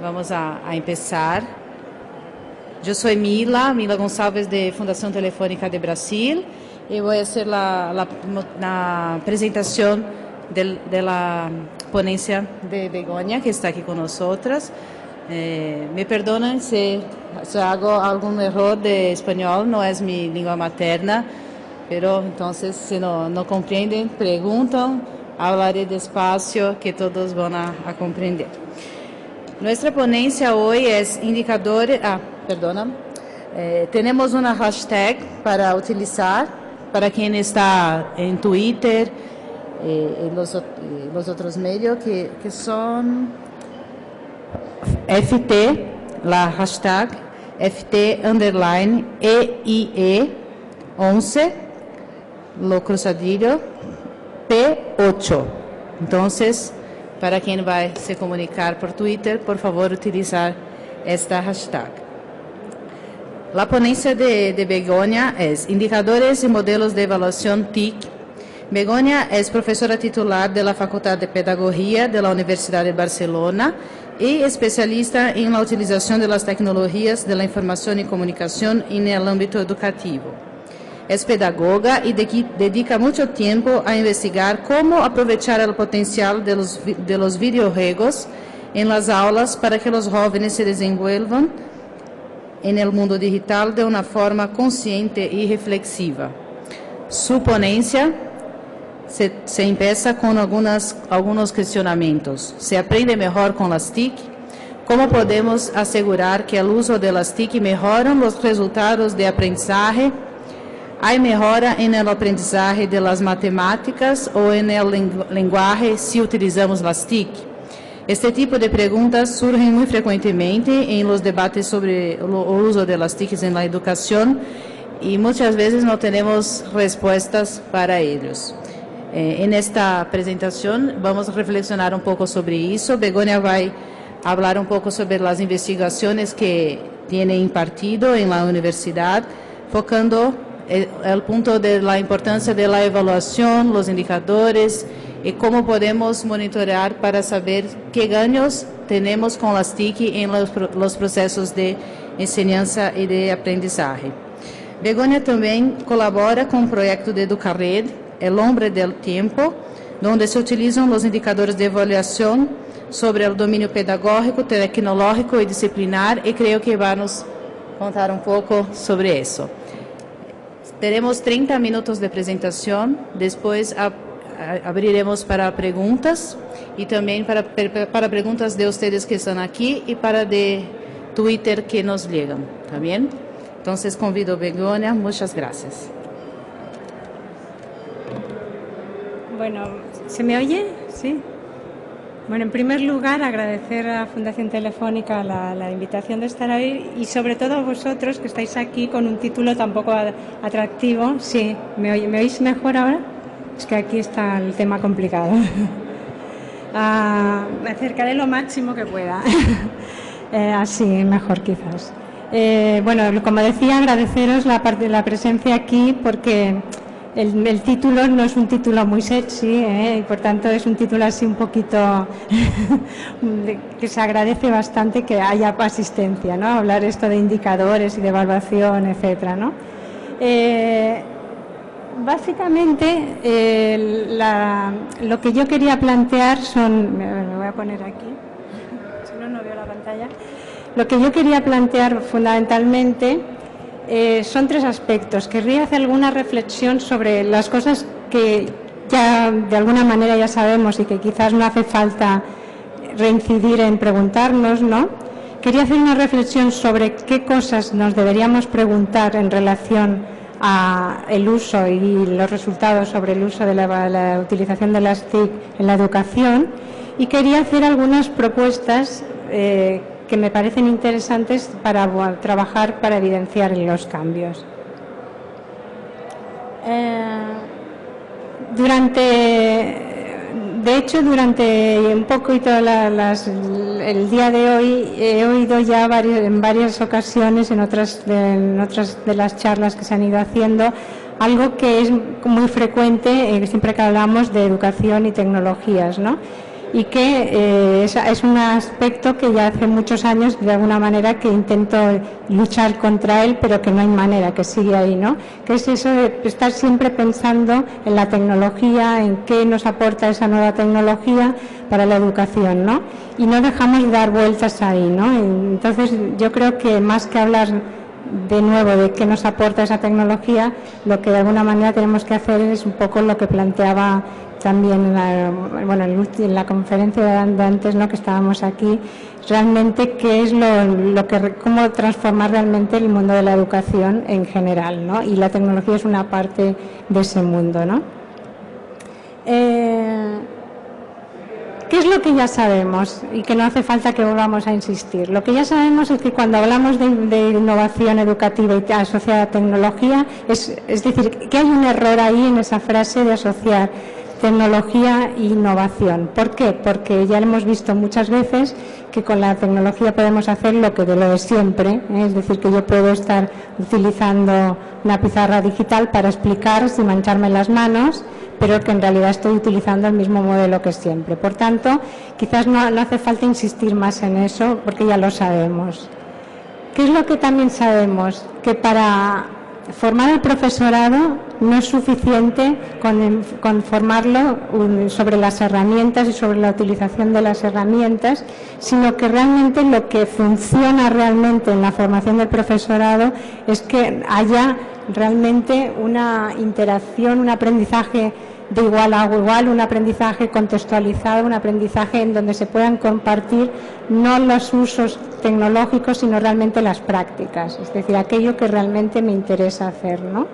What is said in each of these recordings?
Vamos a empezar. Yo soy Mila Gonçalves de Fundación Telefónica de Brasil y voy a hacer la presentación de la ponencia de Begoña, que está aquí con nosotras. Me perdonan si hago algún error de español, no es mi lengua materna, pero entonces si no comprenden, preguntan, hablaré despacio que todos van a comprender. Nuestra ponencia hoy es indicadores. Tenemos una hashtag para utilizar para quien está en Twitter y los otros medios que son FT, la hashtag FT_EIE11, lo cruzadillo P8. Entonces, para quien va a se comunicar por Twitter, por favor, utilizar esta hashtag. La ponencia de Begoña es Indicadores y Modelos de Evaluación TIC. Begoña es profesora titular de la Facultad de Pedagogía de la Universidad de Barcelona y especialista en la utilización de las tecnologías de la información y comunicación en el ámbito educativo. Es pedagoga y dedica mucho tiempo a investigar cómo aprovechar el potencial de los videojuegos en las aulas para que los jóvenes se desenvuelvan en el mundo digital de una forma consciente y reflexiva. Su ponencia se empieza con algunos cuestionamientos. ¿Se aprende mejor con las TIC? ¿Cómo podemos asegurar que el uso de las TIC mejora los resultados de aprendizaje? ¿Hay mejora en el aprendizaje de las matemáticas o en el lenguaje si utilizamos las TIC? Este tipo de preguntas surgen muy frecuentemente en los debates sobre el uso de las TIC en la educación y muchas veces no tenemos respuestas para ellos. En esta presentación vamos a reflexionar un poco sobre eso. Begoña va a hablar un poco sobre las investigaciones que tiene impartido en la universidad, focando el punto de la importancia de la evaluación, los indicadores y cómo podemos monitorear para saber qué ganos tenemos con las TIC en los procesos de enseñanza y de aprendizaje. Begoña también colabora con el proyecto de Educared, El Hombre del Tiempo, donde se utilizan los indicadores de evaluación sobre el dominio pedagógico, tecnológico y disciplinar, y creo que va a nos contar un poco sobre eso. Teremos 30 minutos de presentación, después abriremos para preguntas y también para preguntas de ustedes que están aquí y para de Twitter que nos llegan, ¿está bien? Entonces convido a Begoña, muchas gracias. Bueno, ¿se me oye? Sí. Bueno, en primer lugar, agradecer a Fundación Telefónica la invitación de estar hoy y sobre todo a vosotros que estáis aquí con un título tan poco atractivo. Sí, ¿me oís mejor ahora? Es que aquí está el tema complicado. Me acercaré lo máximo que pueda. Así, mejor quizás. Bueno, como decía, agradeceros la presencia aquí porque el título no es un título muy sexy, y por tanto es un título así un poquito que se agradece bastante que haya asistencia, ¿no? Hablar esto de indicadores y de evaluación, etcétera, ¿no? Básicamente lo que yo quería plantear son, me voy a poner aquí, si no veo la pantalla. Lo que yo quería plantear fundamentalmente son tres aspectos. Querría hacer alguna reflexión sobre las cosas que ya de alguna manera ya sabemos y que quizás no hace falta reincidir en preguntarnos, ¿no? Quería hacer una reflexión sobre qué cosas nos deberíamos preguntar en relación a el uso y los resultados sobre el uso de la utilización de las TIC en la educación, y quería hacer algunas propuestas que me parecen interesantes para trabajar para evidenciar los cambios. Durante un poquito el día de hoy he oído ya en varias ocasiones en otras de las charlas que se han ido haciendo algo que es muy frecuente siempre que hablamos de educación y tecnologías, ¿no? y que es un aspecto que ya hace muchos años, de alguna manera, que intento luchar contra él, pero que no hay manera, que sigue ahí, ¿no? Que es eso de estar siempre pensando en la tecnología, en qué nos aporta esa nueva tecnología para la educación, ¿no? Y no dejamos de dar vueltas ahí, ¿no? Entonces, yo creo que más que hablar de nuevo de qué nos aporta esa tecnología, lo que de alguna manera tenemos que hacer es un poco lo que planteaba también en la conferencia de antes, ¿no?, que estábamos aquí, realmente qué es cómo transformar realmente el mundo de la educación en general, ¿no? Y la tecnología es una parte de ese mundo, ¿no? ¿Qué es lo que ya sabemos y que no hace falta que volvamos a insistir? Lo que ya sabemos es que cuando hablamos de innovación educativa y asociada a tecnología, es decir, que hay un error ahí en esa frase de asociar tecnología e innovación. ¿Por qué? Porque ya hemos visto muchas veces que con la tecnología podemos hacer lo de siempre, ¿eh? Es decir, que yo puedo estar utilizando una pizarra digital para explicar sin mancharme las manos, pero que en realidad estoy utilizando el mismo modelo que siempre. Por tanto, quizás no hace falta insistir más en eso, porque ya lo sabemos. ¿Qué es lo que también sabemos? Que para formar al profesorado no es suficiente con formarlo sobre las herramientas y sobre la utilización de las herramientas, sino que realmente lo que funciona realmente en la formación del profesorado es que haya realmente una interacción, un aprendizaje de igual a igual, un aprendizaje contextualizado, un aprendizaje en donde se puedan compartir no los usos tecnológicos, sino realmente las prácticas, es decir, aquello que realmente me interesa hacer, ¿no?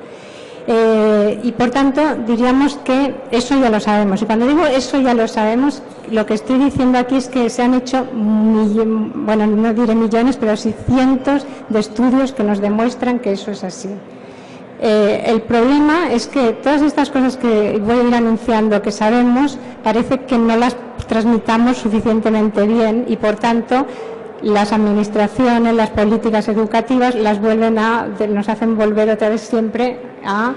Y por tanto diríamos que eso ya lo sabemos, y cuando digo eso ya lo sabemos, lo que estoy diciendo aquí es que se han hecho bueno, no diré millones, pero sí cientos de estudios que nos demuestran que eso es así. El problema es que todas estas cosas que voy a ir anunciando que sabemos, parece que no las transmitamos suficientemente bien y por tanto las administraciones, las políticas educativas nos hacen volver otra vez siempre a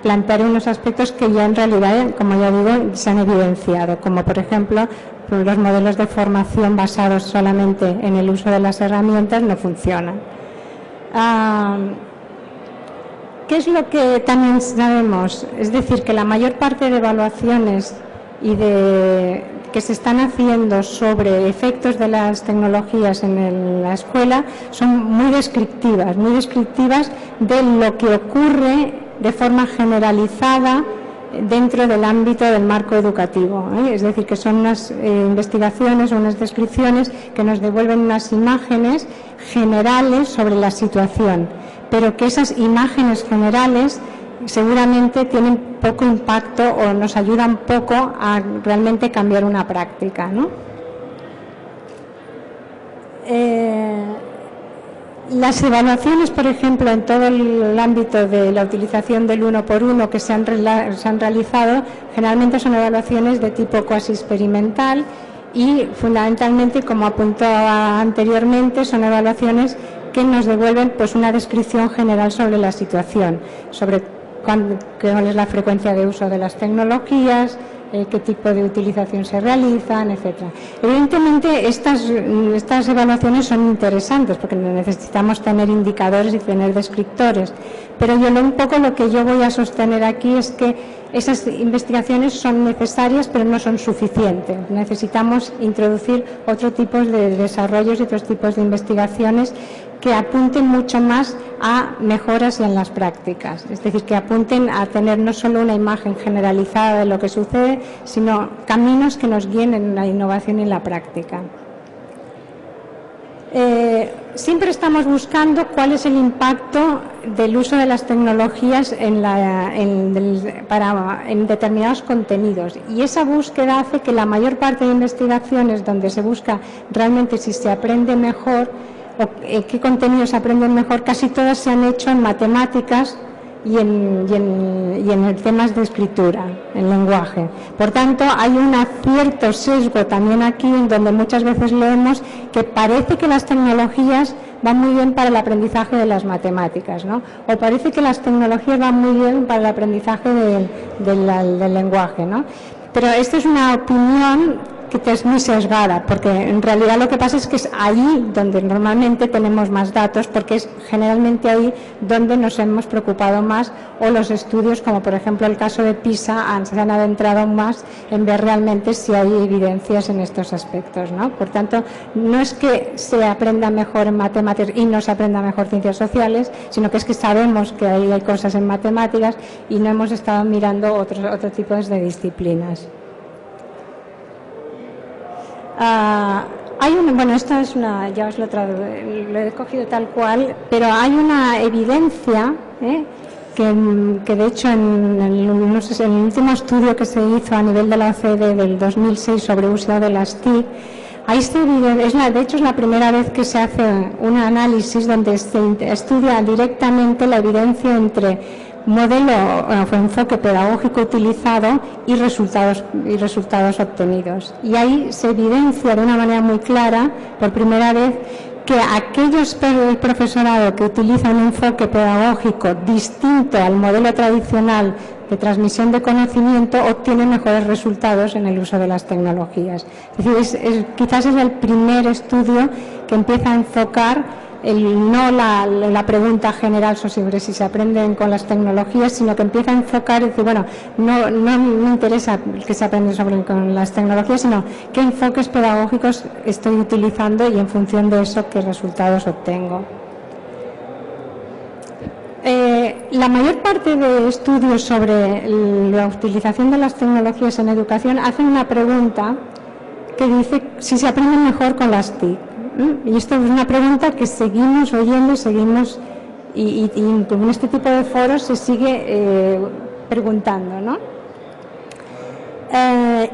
plantear unos aspectos que ya en realidad, como ya digo, se han evidenciado, como por ejemplo los modelos de formación basados solamente en el uso de las herramientas no funcionan. ¿Qué es lo que también sabemos? Es decir, que la mayor parte de evaluaciones que se están haciendo sobre efectos de las tecnologías en la escuela son muy descriptivas de lo que ocurre de forma generalizada dentro del ámbito del marco educativo, ¿eh? Es decir, que son unas investigaciones o unas descripciones que nos devuelven unas imágenes generales sobre la situación, pero que esas imágenes generales seguramente tienen poco impacto o nos ayudan poco a realmente cambiar una práctica, ¿no? Las evaluaciones, por ejemplo, en todo el ámbito de la utilización del 1 por 1 que se han realizado, generalmente son evaluaciones de tipo cuasi experimental y fundamentalmente, como apuntaba anteriormente, son evaluaciones que nos devuelven pues una descripción general sobre la situación, sobre cuál es la frecuencia de uso de las tecnologías, qué tipo de utilización se realizan, etcétera. Evidentemente estas evaluaciones son interesantes porque necesitamos tener indicadores y tener descriptores, pero un poco lo que yo voy a sostener aquí es que esas investigaciones son necesarias pero no son suficientes. Necesitamos introducir otro tipo de desarrollos y otros tipos de investigaciones que apunten mucho más a mejoras en las prácticas, es decir, que apunten a tener no solo una imagen generalizada de lo que sucede, sino caminos que nos guíen en la innovación y en la práctica. Siempre estamos buscando cuál es el impacto del uso de las tecnologías en determinados contenidos, y esa búsqueda hace que la mayor parte de investigaciones donde se busca realmente si se aprende mejor o qué contenidos se aprenden mejor, casi todas se han hecho en matemáticas y en temas de escritura, en lenguaje. Por tanto, hay un cierto sesgo también aquí, en donde muchas veces leemos que parece que las tecnologías van muy bien para el aprendizaje de las matemáticas, ¿no? O parece que las tecnologías van muy bien para el aprendizaje del lenguaje, ¿no? Pero esta es una opinión que es muy sesgada, porque en realidad lo que pasa es que es ahí donde normalmente tenemos más datos, porque es generalmente ahí donde nos hemos preocupado más, o los estudios, como por ejemplo el caso de PISA, se han adentrado más en ver realmente si hay evidencias en estos aspectos, ¿no? Por tanto, no es que se aprenda mejor en matemáticas y no se aprenda mejor ciencias sociales, sino que es que sabemos que hay cosas en matemáticas y no hemos estado mirando otro tipo de disciplinas. Bueno, esto es ya os lo he cogido tal cual, pero hay una evidencia que de hecho en el último estudio que se hizo a nivel de la OCDE del 2006 sobre uso de las TIC, ahí de hecho es la primera vez que se hace un análisis donde se estudia directamente la evidencia entre modelo o enfoque pedagógico utilizado y resultados obtenidos. Y ahí se evidencia de una manera muy clara, por primera vez, que aquellos profesorado que utilizan un enfoque pedagógico distinto al modelo tradicional de transmisión de conocimiento obtienen mejores resultados en el uso de las tecnologías. Es decir, quizás es el primer estudio que empieza a enfocar no la pregunta general sobre si se aprenden con las tecnologías, sino que empieza a enfocar y decir, bueno, no me interesa que se aprenda con las tecnologías, sino qué enfoques pedagógicos estoy utilizando y en función de eso qué resultados obtengo. La mayor parte de estudios sobre la utilización de las tecnologías en educación hacen una pregunta que dice si se aprende mejor con las TIC. Y esto es una pregunta que seguimos oyendo y en este tipo de foros se sigue preguntando, ¿no?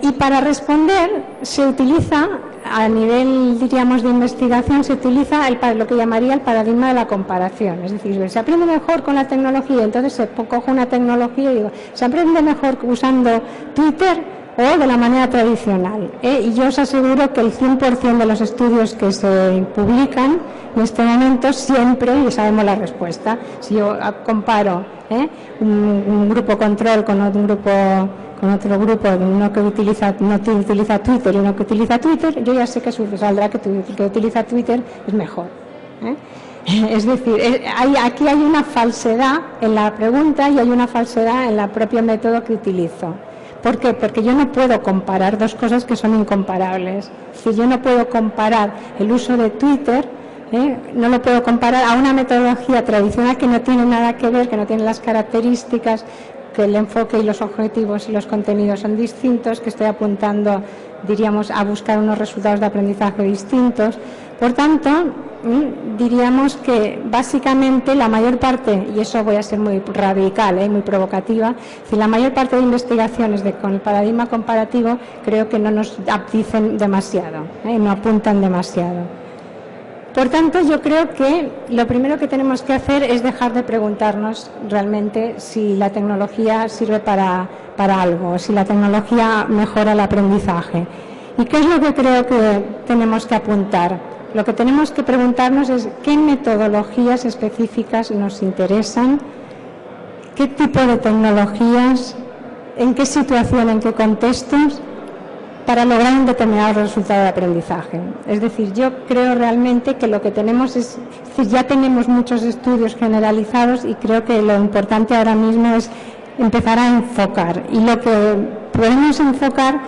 Y para responder se utiliza, a nivel, diríamos, de investigación, se utiliza lo que llamaría el paradigma de la comparación. Es decir, se aprende mejor con la tecnología, entonces cojo una tecnología y digo, se aprende mejor usando Twitter o de la manera tradicional. Y yo os aseguro que el 100% de los estudios que se publican en este momento siempre, y sabemos la respuesta, si yo comparo un grupo control con otro grupo, uno que no utiliza Twitter y uno que utiliza Twitter, yo ya sé que saldrá que el que utiliza Twitter es mejor. Es decir, aquí hay una falsedad en la pregunta y hay una falsedad en el propio método que utilizo. ¿Por qué? Porque yo no puedo comparar dos cosas que son incomparables. Si yo no puedo comparar el uso de Twitter, no lo puedo comparar a una metodología tradicional que no tiene nada que ver, que no tiene las características, que el enfoque y los objetivos y los contenidos son distintos, que estoy apuntando, diríamos, a buscar unos resultados de aprendizaje distintos. Por tanto, diríamos que básicamente la mayor parte, y eso voy a ser muy radical, muy provocativa, si la mayor parte de investigaciones con el paradigma comparativo creo que no nos dicen demasiado, no apuntan demasiado. Por tanto, yo creo que lo primero que tenemos que hacer es dejar de preguntarnos realmente si la tecnología sirve para algo, si la tecnología mejora el aprendizaje. ¿Y qué es lo que creo que tenemos que apuntar? Lo que tenemos que preguntarnos es qué metodologías específicas nos interesan, qué tipo de tecnologías, en qué situación, en qué contextos, para lograr un determinado resultado de aprendizaje. Es decir, yo creo realmente que lo que tenemos ya tenemos muchos estudios generalizados y creo que lo importante ahora mismo es empezar a enfocar. Y lo que podemos enfocar,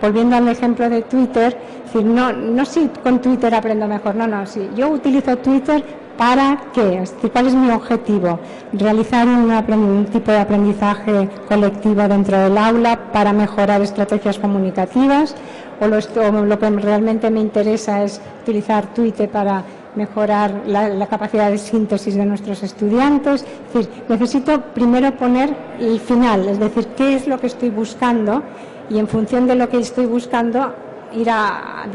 volviendo al ejemplo de Twitter, es decir, no si con Twitter aprendo mejor, no, si yo utilizo Twitter, ¿para qué? Es decir, ¿cuál es mi objetivo? Realizar un tipo de aprendizaje colectivo dentro del aula para mejorar estrategias comunicativas, o lo que realmente me interesa es utilizar Twitter para mejorar la capacidad de síntesis de nuestros estudiantes. Es decir, necesito primero poner el final, es decir, qué es lo que estoy buscando, y en función de lo que estoy buscando ir a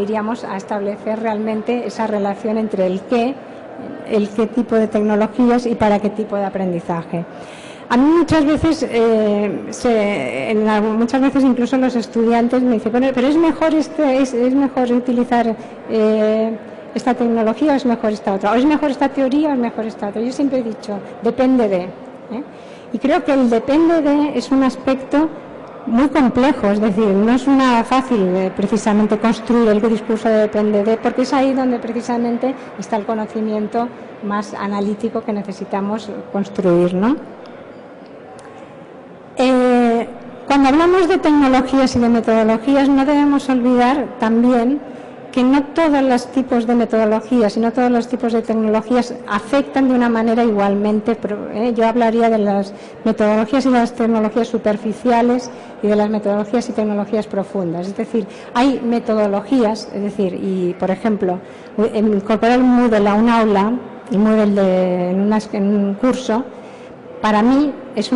establecer realmente esa relación entre el qué tipo de tecnologías y para qué tipo de aprendizaje. A mí muchas veces incluso los estudiantes me dicen, bueno, pero es mejor utilizar esta tecnología o es mejor esta otra, o es mejor esta teoría o es mejor esta otra. Yo siempre he dicho, depende de. Y creo que el depende de es un aspecto muy complejo, es decir, no es nada fácil precisamente construir el discurso de depende de, porque es ahí donde precisamente está el conocimiento más analítico que necesitamos construir, ¿no? Cuando hablamos de tecnologías y de metodologías, no debemos olvidar también que no todos los tipos de metodologías y no todos los tipos de tecnologías afectan de una manera igualmente. Yo hablaría de las metodologías y de las tecnologías superficiales y de las metodologías y tecnologías profundas. Es decir, hay metodologías, es decir, y por ejemplo, incorporar el Moodle a un aula y Moodle en un curso, para mí es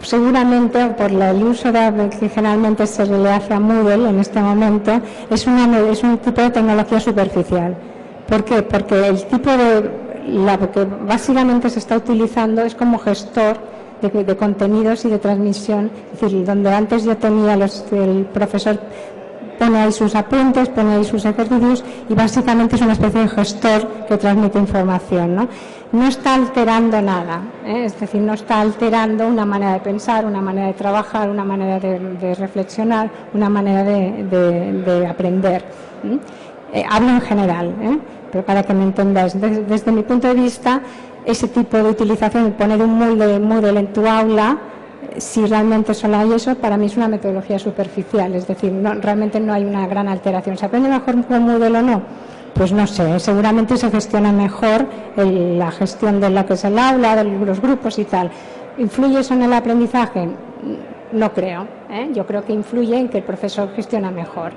seguramente por el uso que generalmente se le hace a Moodle en este momento, es un tipo de tecnología superficial. ¿Por qué? Porque el tipo lo que básicamente se está utilizando es como gestor de contenidos y de transmisión, es decir, donde antes yo tenía el profesor pone ahí sus apuntes, pone ahí sus ejercicios y básicamente es una especie de gestor que transmite información, ¿no? No está alterando nada, es decir, no está alterando una manera de pensar, una manera de trabajar, una manera de reflexionar, una manera de aprender. Hablo en general, pero para que me entendáis. Desde mi punto de vista, ese tipo de utilización, poner un Moodle en tu aula, si realmente solo hay eso, para mí es una metodología superficial, es decir, realmente no hay una gran alteración. ¿Se aprende mejor con Moodle o no? Pues no sé, seguramente se gestiona mejor la gestión de lo que es el aula, de los grupos y tal. ¿Influye eso en el aprendizaje? No creo, yo creo que influye en que el profesor gestiona mejor,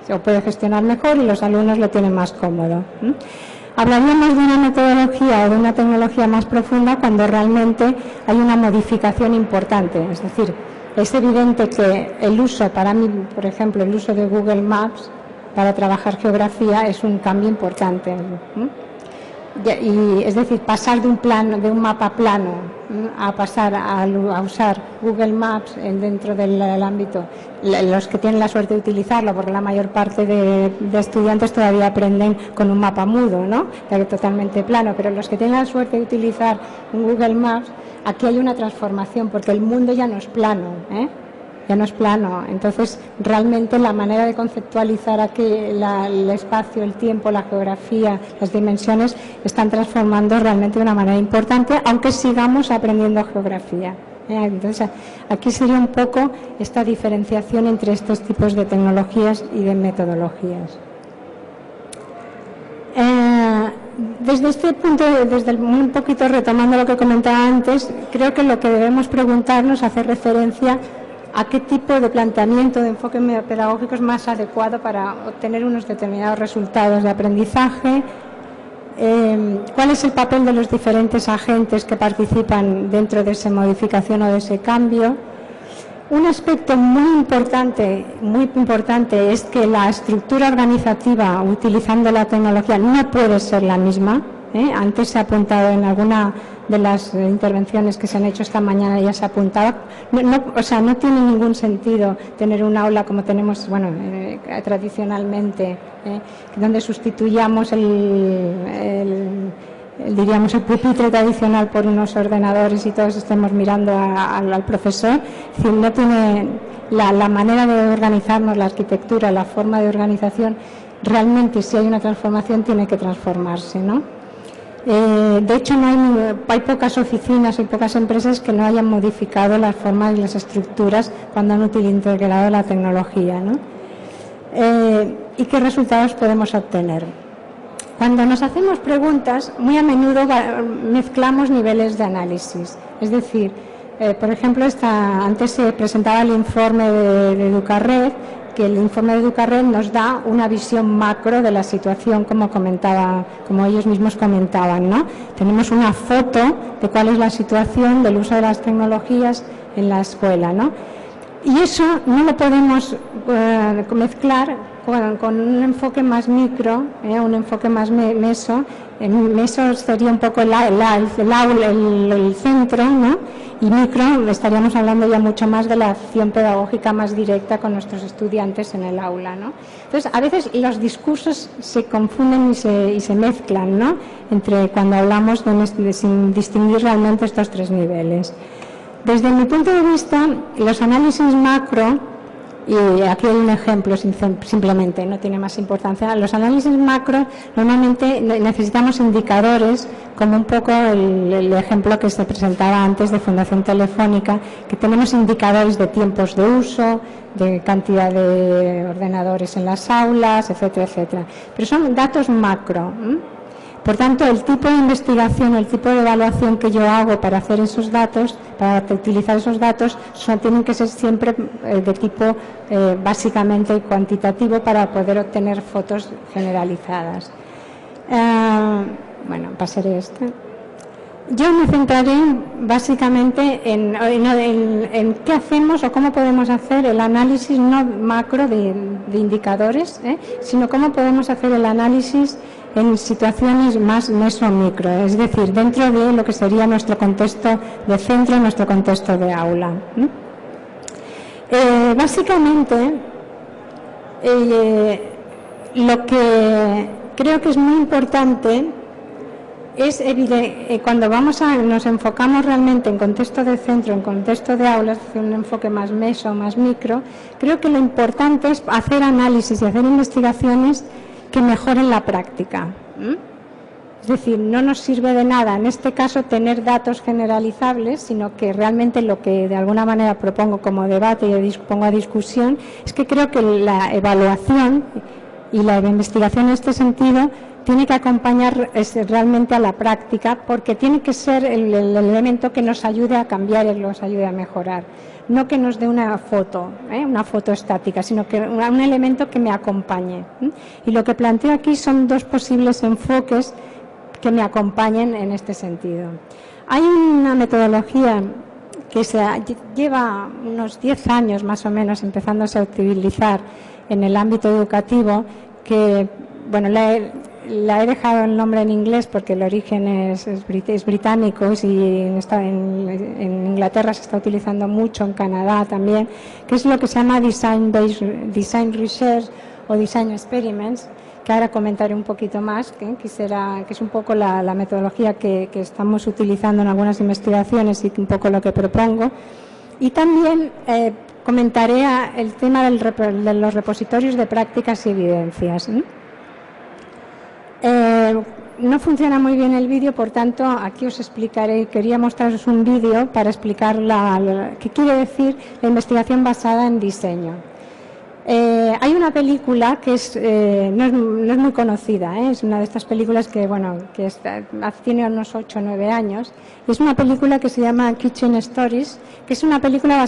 o puede gestionar mejor y los alumnos lo tienen más cómodo. Hablaríamos de una metodología o de una tecnología más profunda cuando realmente hay una modificación importante. Es decir, es evidente que el uso, para mí, por ejemplo, el uso de Google Maps para trabajar geografía es un cambio importante. Y, es decir, pasar de un mapa plano a pasar a usar Google Maps dentro del ámbito, los que tienen la suerte de utilizarlo, porque la mayor parte de estudiantes todavía aprenden con un mapa mudo, ¿no? Totalmente plano, pero los que tienen la suerte de utilizar un Google Maps, aquí hay una transformación, porque el mundo ya no es plano, ya no es plano. Entonces, realmente la manera de conceptualizar aquí el espacio, el tiempo, la geografía, las dimensiones, están transformando realmente de una manera importante, aunque sigamos aprendiendo geografía. Entonces, aquí sería un poco esta diferenciación entre estos tipos de tecnologías y de metodologías. Desde este punto, un poquito retomando lo que comentaba antes, creo que lo que debemos preguntarnos hace referencia a qué tipo de planteamiento de enfoque pedagógico es más adecuado para obtener unos determinados resultados de aprendizaje, cuál es el papel de los diferentes agentes que participan dentro de esa modificación o de ese cambio. Un aspecto muy importante es que la estructura organizativa utilizando la tecnología no puede ser la misma. Antes se ha apuntado en alguna de las intervenciones que se han hecho esta mañana, ya se ha apuntado. No tiene ningún sentido tener un aula como tenemos, tradicionalmente, donde sustituyamos diríamos el pupitre tradicional por unos ordenadores y todos estemos mirando al profesor. Es decir, no tiene la manera de organizarnos, la arquitectura, la forma de organización, realmente si hay una transformación tiene que transformarse, ¿no? De hecho, hay pocas oficinas y pocas empresas que no hayan modificado las formas y las estructuras cuando han integrado la tecnología, ¿no? ¿Y qué resultados podemos obtener? Cuando nos hacemos preguntas, muy a menudo mezclamos niveles de análisis. Es decir, por ejemplo, antes se presentaba el informe de Educarred, que el informe de Educarred nos da una visión macro de la situación, como ellos mismos comentaban, ¿no? Tenemos una foto de cuál es la situación del uso de las tecnologías en la escuela, ¿no? Y eso no lo podemos mezclar con un enfoque más micro, un enfoque más meso. Meso sería un poco el centro, ¿no? Y micro estaríamos hablando ya mucho más de la acción pedagógica más directa con nuestros estudiantes en el aula, ¿no? Entonces, a veces los discursos se confunden y se mezclan, ¿no? Entre cuando hablamos sin distinguir realmente estos tres niveles. Desde mi punto de vista, los análisis macro, y aquí hay un ejemplo simplemente, no tiene más importancia, los análisis macro normalmente necesitamos indicadores, como un poco el ejemplo que se presentaba antes de Fundación Telefónica, que tenemos indicadores de tiempos de uso, de cantidad de ordenadores en las aulas, etcétera, etcétera. Pero son datos macro. Por tanto, el tipo de investigación, el tipo de evaluación que yo hago para hacer esos datos, para utilizar esos datos, tienen que ser siempre de tipo básicamente cuantitativo para poder obtener fotos generalizadas. Bueno, pasaré esto. Yo me centraré básicamente en qué hacemos o cómo podemos hacer el análisis no macro de indicadores, sino cómo podemos hacer el análisis en situaciones más meso-micro, es decir, dentro de lo que sería nuestro contexto de centro, nuestro contexto de aula. Básicamente, lo que creo que es muy importante es cuando nos enfocamos realmente en contexto de centro, en contexto de aulas, un enfoque más meso, más micro, creo que lo importante es hacer análisis y hacer investigaciones que mejoren la práctica. Es decir, no nos sirve de nada en este caso tener datos generalizables, sino que realmente lo que de alguna manera propongo como debate y pongo a discusión es que creo que la evaluación y la investigación en este sentido tiene que acompañar realmente a la práctica, porque tiene que ser el elemento que nos ayude a cambiar y nos ayude a mejorar. No que nos dé una foto estática, sino que un elemento que me acompañe. Y lo que planteo aquí son dos posibles enfoques que me acompañen en este sentido. Hay una metodología que lleva unos 10 años más o menos empezándose a utilizar en el ámbito educativo, que, bueno, la he dejado el nombre en inglés porque el origen es británico y en Inglaterra se está utilizando mucho, en Canadá también, que es lo que se llama Design Research o Design Experiments, que ahora comentaré un poquito más, que es un poco la metodología que estamos utilizando en algunas investigaciones y un poco lo que propongo. Y también comentaré el tema de los repositorios de prácticas y evidencias. No funciona muy bien el vídeo, por tanto aquí os explicaré, quería mostraros un vídeo para explicar qué quiere decir la investigación basada en diseño. Hay una película que no es muy conocida, es una de estas películas que tiene unos 8 o 9 años, y es una película que se llama Kitchen Stories, que es una película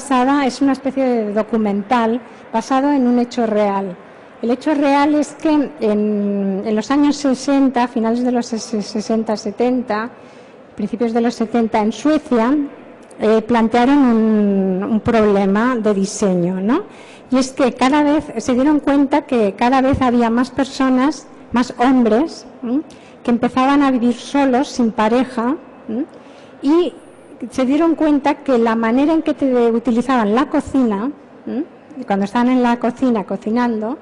es una especie de documental basado en un hecho real. El hecho real es que en los años 60, finales de los 60-70, principios de los 70, en Suecia, plantearon un problema de diseño, ¿no? Y es que cada vez se dieron cuenta que cada vez había más personas, más hombres, que empezaban a vivir solos, sin pareja, y se dieron cuenta que la manera en que utilizaban la cocina, cuando estaban en la cocina cocinando,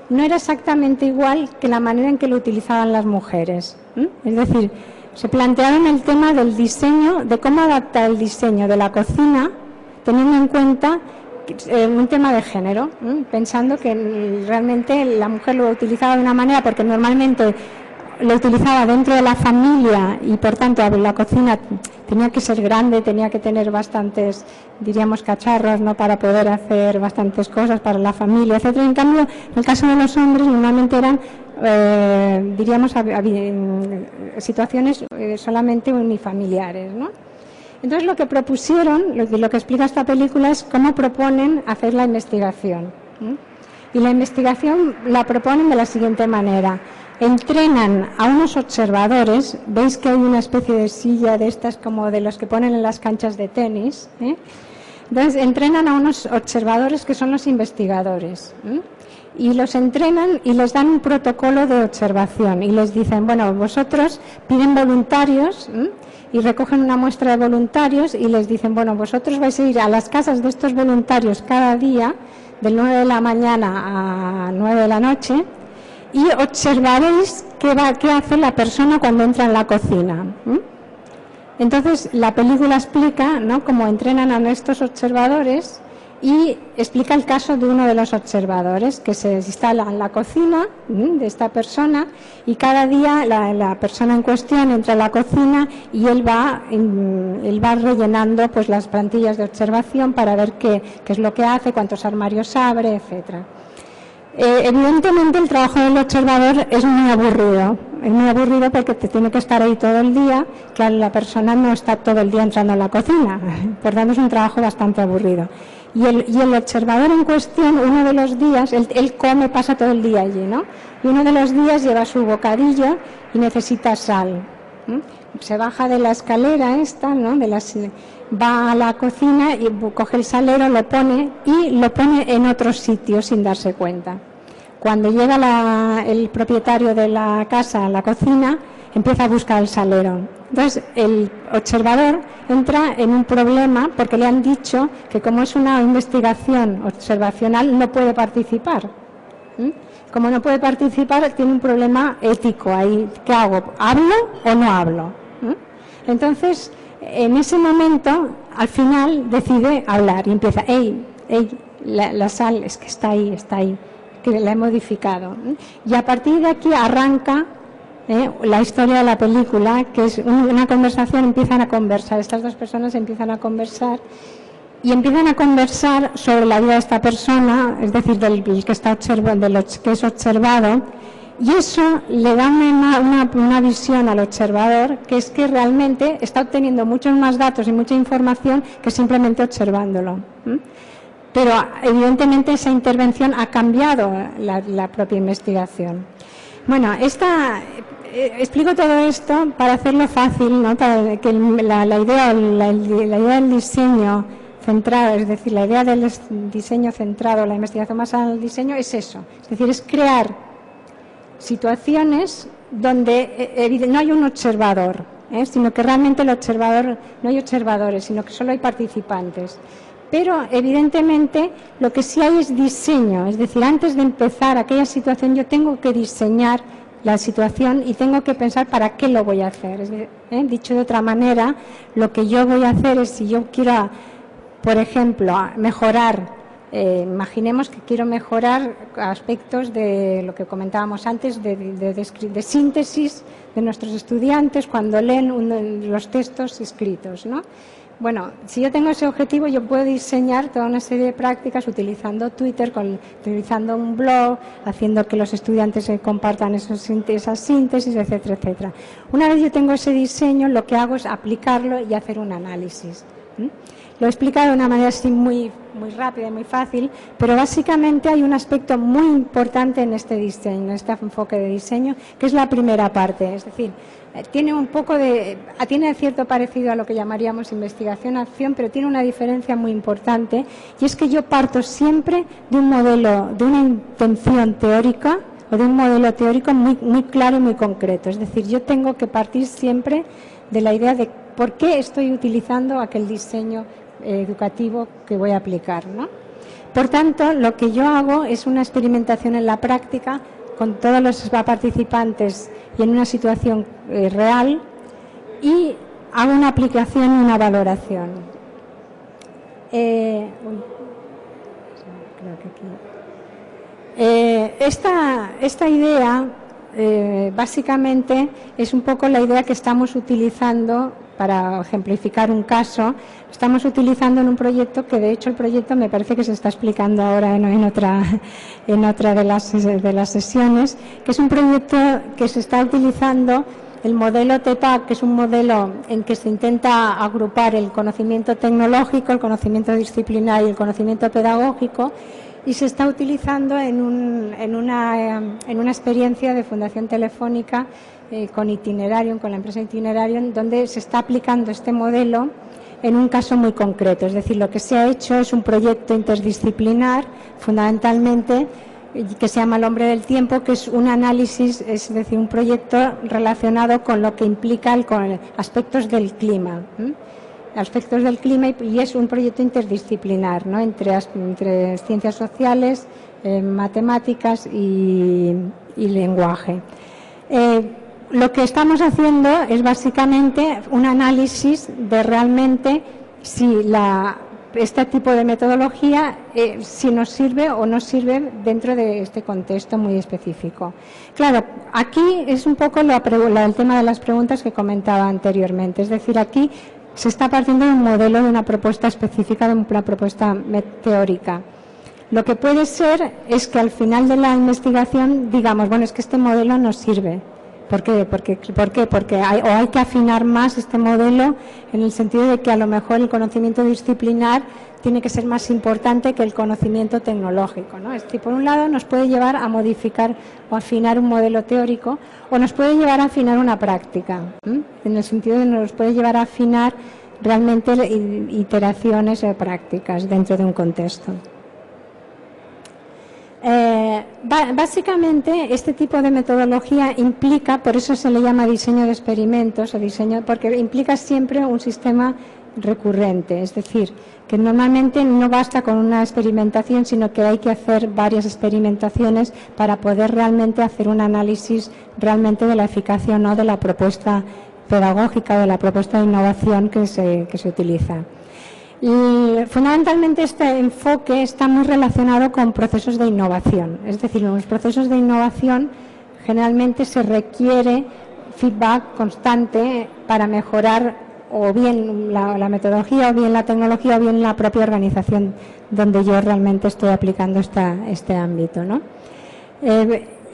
no era exactamente igual que la manera en que lo utilizaban las mujeres. Es decir, se plantearon el tema del diseño, de cómo adaptar el diseño de la cocina, teniendo en cuenta un tema de género, pensando que realmente la mujer lo utilizaba de una manera, porque normalmente lo utilizaba dentro de la familia y por tanto la cocina tenía que ser grande, tenía que tener bastantes, diríamos, cacharros, ¿no?, para poder hacer bastantes cosas para la familia, etcétera. En cambio, en el caso de los hombres normalmente eran diríamos situaciones solamente unifamiliares, ¿no? Entonces lo que propusieron, lo que explica esta película es cómo proponen hacer la investigación. Y la investigación la proponen de la siguiente manera: entrenan a unos observadores, veis que hay una especie de silla de estas como de los que ponen en las canchas de tenis, Entonces entrenan a unos observadores que son los investigadores, y los entrenan y les dan un protocolo de observación y les dicen, bueno, vosotros, piden voluntarios y recogen una muestra de voluntarios y les dicen, bueno, vosotros vais a ir a las casas de estos voluntarios cada día de 9 de la mañana a 9 de la noche y observaréis qué hace la persona cuando entra en la cocina. Entonces, la película explica, ¿no?, cómo entrenan a estos observadores y explica el caso de uno de los observadores que se instala en la cocina de esta persona y cada día la persona en cuestión entra a la cocina y él va rellenando pues las plantillas de observación para ver qué es lo que hace, cuántos armarios abre, etcétera. Evidentemente el trabajo del observador es muy aburrido porque te tiene que estar ahí todo el día. Claro, la persona no está todo el día entrando a la cocina, por tanto es un trabajo bastante aburrido. Y el observador en cuestión, uno de los días, él come, pasa todo el día allí, ¿no? Y uno de los días lleva su bocadillo y necesita sal. Se baja de la escalera esta, ¿no?, va a la cocina y coge el salero, lo pone en otro sitio sin darse cuenta. Cuando llega el propietario de la casa a la cocina, empieza a buscar el salero. Entonces, el observador entra en un problema porque le han dicho que como es una investigación observacional no puede participar. Como no puede participar, tiene un problema ético ahí. ¿Qué hago? ¿Hablo o no hablo? Entonces, en ese momento, al final, decide hablar y empieza, la sal es que está ahí, que la he modificado. Y a partir de aquí arranca la historia de la película, que es una conversación, empiezan a conversar, estas dos personas empiezan a conversar y empiezan a conversar sobre la vida de esta persona, es decir, del que está observando, de lo que es observado, y eso le da una visión al observador, que es que realmente está obteniendo muchos más datos y mucha información que simplemente observándolo. Pero evidentemente esa intervención ha cambiado la propia investigación. Bueno, explico todo esto para hacerlo fácil, ¿no?, para que la idea del diseño centrado, es decir, la idea del diseño centrado, la investigación basada en el diseño es eso, es decir, es crear situaciones donde no hay un observador, sino que realmente el observador, no hay observadores, sino que solo hay participantes. Pero evidentemente lo que sí hay es diseño, es decir, antes de empezar aquella situación yo tengo que diseñar la situación y tengo que pensar para qué lo voy a hacer. Dicho de otra manera, lo que yo voy a hacer es, si yo quiero, por ejemplo, mejorar, imaginemos que quiero mejorar aspectos de lo que comentábamos antes, de síntesis de nuestros estudiantes cuando leen los textos escritos, ¿no? Bueno, si yo tengo ese objetivo, yo puedo diseñar toda una serie de prácticas utilizando Twitter, utilizando un blog, haciendo que los estudiantes compartan esas síntesis, etcétera, etcétera. Una vez yo tengo ese diseño, lo que hago es aplicarlo y hacer un análisis. Lo he explicado de una manera así muy rápida y muy fácil, pero básicamente hay un aspecto muy importante en este diseño, en este enfoque de diseño, que es la primera parte, es decir, tiene cierto parecido a lo que llamaríamos investigación-acción, pero tiene una diferencia muy importante, y es que yo parto siempre de un modelo, de una intención teórica o de un modelo teórico muy claro y muy concreto. Es decir, yo tengo que partir siempre de la idea de por qué estoy utilizando aquel diseño educativo que voy a aplicar, ¿no? Por tanto, lo que yo hago es una experimentación en la práctica con todos los participantes y en una situación real, y hago una aplicación y una valoración. Esta idea básicamente es un poco la idea que estamos utilizando para ejemplificar un caso. Estamos utilizando en un proyecto que, de hecho, el proyecto me parece que se está explicando ahora en otra de las sesiones, que es un proyecto que se está utilizando el modelo TEPAC, que es un modelo en que se intenta agrupar el conocimiento tecnológico, el conocimiento disciplinario y el conocimiento pedagógico, y se está utilizando en una experiencia de Fundación Telefónica con Itinerarium, con la empresa Itinerarium, donde se está aplicando este modelo en un caso muy concreto. Es decir, lo que se ha hecho es un proyecto interdisciplinar, fundamentalmente, que se llama El hombre del tiempo, que es un análisis, es decir, un proyecto relacionado con lo que implica con aspectos del clima. Aspectos del clima, y es un proyecto interdisciplinar, ¿no?, entre ciencias sociales, matemáticas y lenguaje. lo que estamos haciendo es básicamente un análisis de realmente si este tipo de metodología si nos sirve o no sirve dentro de este contexto muy específico. Claro, aquí es un poco el tema de las preguntas que comentaba anteriormente, es decir, aquí se está partiendo de un modelo, de una propuesta específica, de una propuesta teórica. Lo que puede ser es que al final de la investigación digamos, bueno, es que este modelo no sirve. ¿Por qué? Porque hay que afinar más este modelo en el sentido de que a lo mejor el conocimiento disciplinar tiene que ser más importante que el conocimiento tecnológico, ¿no? Es decir, por un lado nos puede llevar a modificar o afinar un modelo teórico o nos puede llevar a afinar una práctica, en el sentido de que nos puede llevar a afinar realmente iteraciones o prácticas dentro de un contexto. Básicamente este tipo de metodología implica, por eso se le llama diseño de experimentos o diseño, porque implica siempre un sistema recurrente, es decir, que normalmente no basta con una experimentación, sino que hay que hacer varias experimentaciones para poder realmente hacer un análisis realmente de la eficacia o no de la propuesta pedagógica o de la propuesta de innovación que se utiliza. Y fundamentalmente este enfoque está muy relacionado con procesos de innovación. Es decir, en los procesos de innovación generalmente se requiere feedback constante para mejorar o bien la metodología, o bien la tecnología, o bien la propia organización donde yo realmente estoy aplicando este ámbito, ¿no?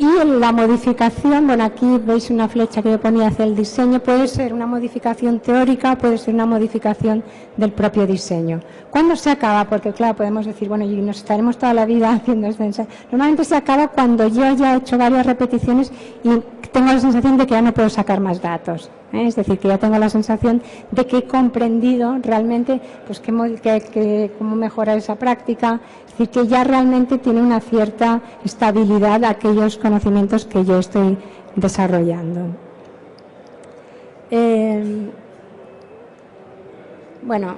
Y la modificación, bueno, aquí veis una flecha que yo ponía hacia el diseño, puede ser una modificación teórica, puede ser una modificación del propio diseño. ¿Cuándo se acaba? Porque claro, podemos decir, bueno, y nos estaremos toda la vida haciendo este ensayo. Normalmente se acaba cuando yo ya he hecho varias repeticiones y tengo la sensación de que ya no puedo sacar más datos. Es decir, que ya tengo la sensación de que he comprendido realmente pues cómo mejorar esa práctica, es decir, que ya realmente tiene una cierta estabilidad aquellos conocimientos que yo estoy desarrollando. Bueno,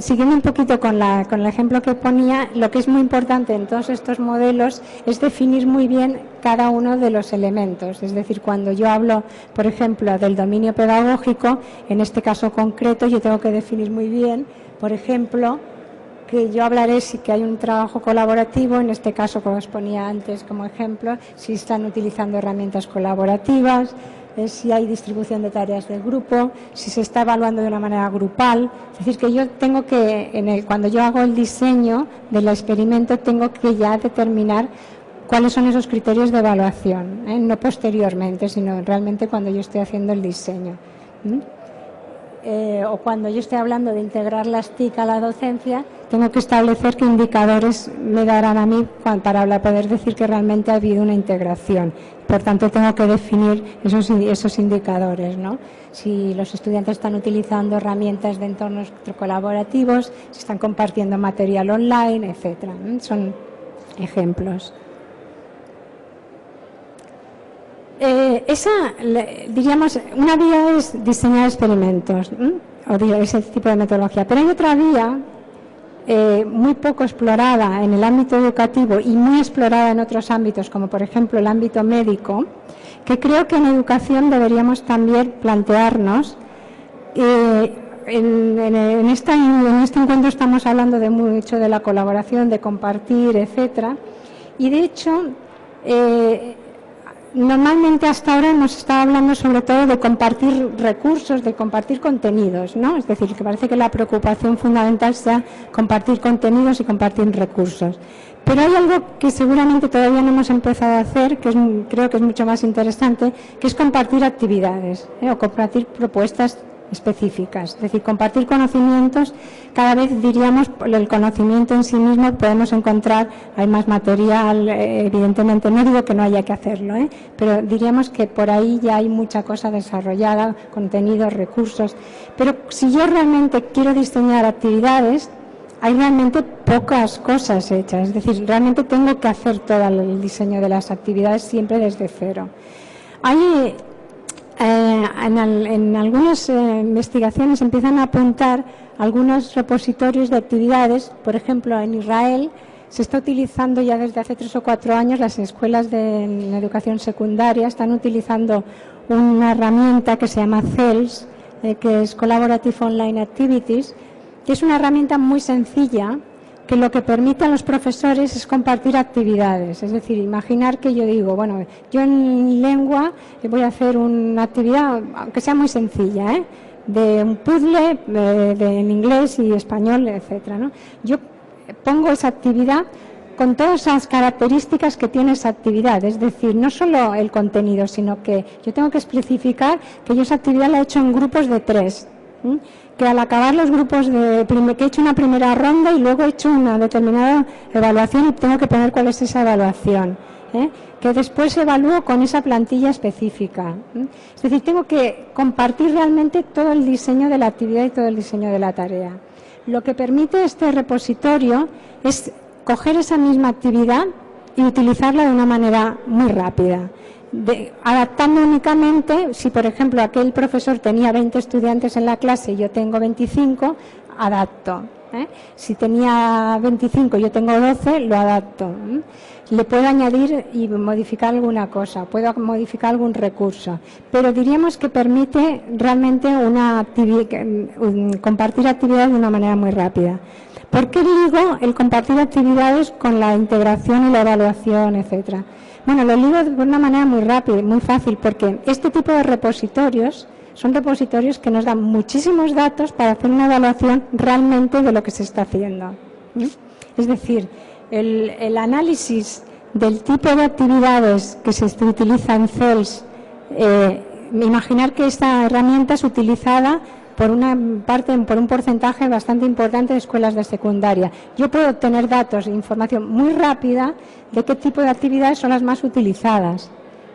siguiendo un poquito con el ejemplo que ponía, lo que es muy importante en todos estos modelos es definir muy bien cada uno de los elementos. Es decir, cuando yo hablo, por ejemplo, del dominio pedagógico, en este caso concreto yo tengo que definir muy bien, por ejemplo, que yo hablaré si que hay un trabajo colaborativo, en este caso, como os ponía antes como ejemplo, si están utilizando herramientas colaborativas, si hay distribución de tareas del grupo, si se está evaluando de una manera grupal. Es decir, que yo tengo que, cuando yo hago el diseño del experimento, tengo que ya determinar cuáles son esos criterios de evaluación, no posteriormente, sino realmente cuando yo estoy haciendo el diseño. O cuando yo estoy hablando de integrar las TIC a la docencia, tengo que establecer qué indicadores me darán a mí para poder decir que realmente ha habido una integración. Por tanto, tengo que definir esos indicadores, ¿no? Si los estudiantes están utilizando herramientas de entornos colaborativos, si están compartiendo material online, etcétera. Son ejemplos. Diríamos, una vía es diseñar experimentos, o ese tipo de metodología, pero hay otra vía muy poco explorada en el ámbito educativo y muy explorada en otros ámbitos, como por ejemplo el ámbito médico, que creo que en educación deberíamos también plantearnos. En este encuentro estamos hablando mucho de la colaboración, de compartir, etcétera, y de hecho normalmente hasta ahora hemos estado hablando sobre todo de compartir recursos, de compartir contenidos, ¿no? Es decir, que parece que la preocupación fundamental sea compartir contenidos y compartir recursos. Pero hay algo que seguramente todavía no hemos empezado a hacer, que creo que es mucho más interesante, que es compartir actividades, o compartir propuestas específicas, es decir, compartir conocimientos. Cada vez diríamos el conocimiento en sí mismo podemos encontrar, hay más material, evidentemente no digo que no haya que hacerlo, pero diríamos que por ahí ya hay mucha cosa desarrollada, contenidos, recursos, pero si yo realmente quiero diseñar actividades, hay realmente pocas cosas hechas, es decir, realmente tengo que hacer todo el diseño de las actividades siempre desde cero. Hay en algunas investigaciones empiezan a apuntar algunos repositorios de actividades. Por ejemplo, en Israel se está utilizando ya desde hace 3 o 4 años, las escuelas de educación secundaria están utilizando una herramienta que se llama CELS, que es Collaborative Online Activities, que es una herramienta muy sencilla que lo que permite a los profesores es compartir actividades. Es decir, imaginar que yo digo, bueno, yo en lengua voy a hacer una actividad, aunque sea muy sencilla, de un puzzle en inglés y español, etcétera, ¿no? Yo pongo esa actividad con todas esas características que tiene esa actividad, es decir, no solo el contenido, sino que yo tengo que especificar que yo esa actividad la he hecho en grupos de 3, que al acabar los grupos que he hecho una primera ronda y luego he hecho una determinada evaluación y tengo que poner cuál es esa evaluación, que después evalúo con esa plantilla específica. Es decir, tengo que compartir realmente todo el diseño de la actividad y todo el diseño de la tarea. Lo que permite este repositorio es coger esa misma actividad y utilizarla de una manera muy rápida, adaptando únicamente, si por ejemplo aquel profesor tenía 20 estudiantes en la clase y yo tengo 25, adapto. Si tenía 25 y yo tengo 12, lo adapto. Le puedo añadir y modificar alguna cosa, puedo modificar algún recurso, pero diríamos que permite realmente compartir actividades de una manera muy rápida. ¿Por qué digo el compartir actividades con la integración y la evaluación, etcétera? Bueno, lo digo de una manera muy rápida y muy fácil, porque este tipo de repositorios son repositorios que nos dan muchísimos datos para hacer una evaluación realmente de lo que se está haciendo. Es decir, el análisis del tipo de actividades que se utiliza en CELS, imaginar que esta herramienta es utilizada por un porcentaje bastante importante de escuelas de secundaria. Yo puedo obtener datos e información muy rápida de qué tipo de actividades son las más utilizadas.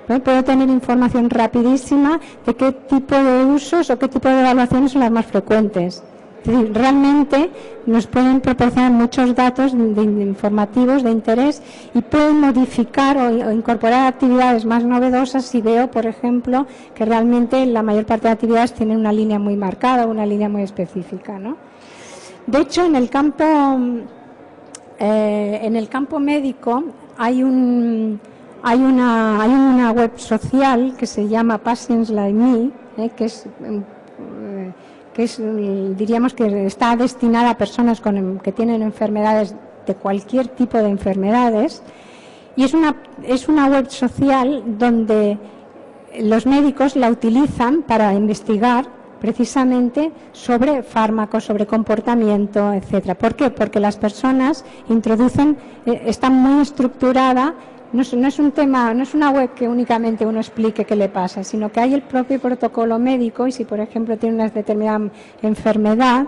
Puedo tener información rapidísima de qué tipo de usos o qué tipo de evaluaciones son las más frecuentes. Es decir, realmente nos pueden proporcionar muchos datos informativos de interés y pueden modificar o incorporar actividades más novedosas si veo, por ejemplo, que realmente la mayor parte de actividades tienen una línea muy marcada, una línea muy específica, ¿no? De hecho, en el campo médico hay una web social que se llama Patients Like Me, que diríamos que está destinada a personas que tienen enfermedades, de cualquier tipo de enfermedades, y es una web social donde los médicos la utilizan para investigar precisamente sobre fármacos, sobre comportamiento, etcétera. ¿Por qué? Porque las personas está muy estructurada. No es una web que únicamente uno explique qué le pasa, sino que hay el propio protocolo médico y si, por ejemplo, tiene una determinada enfermedad,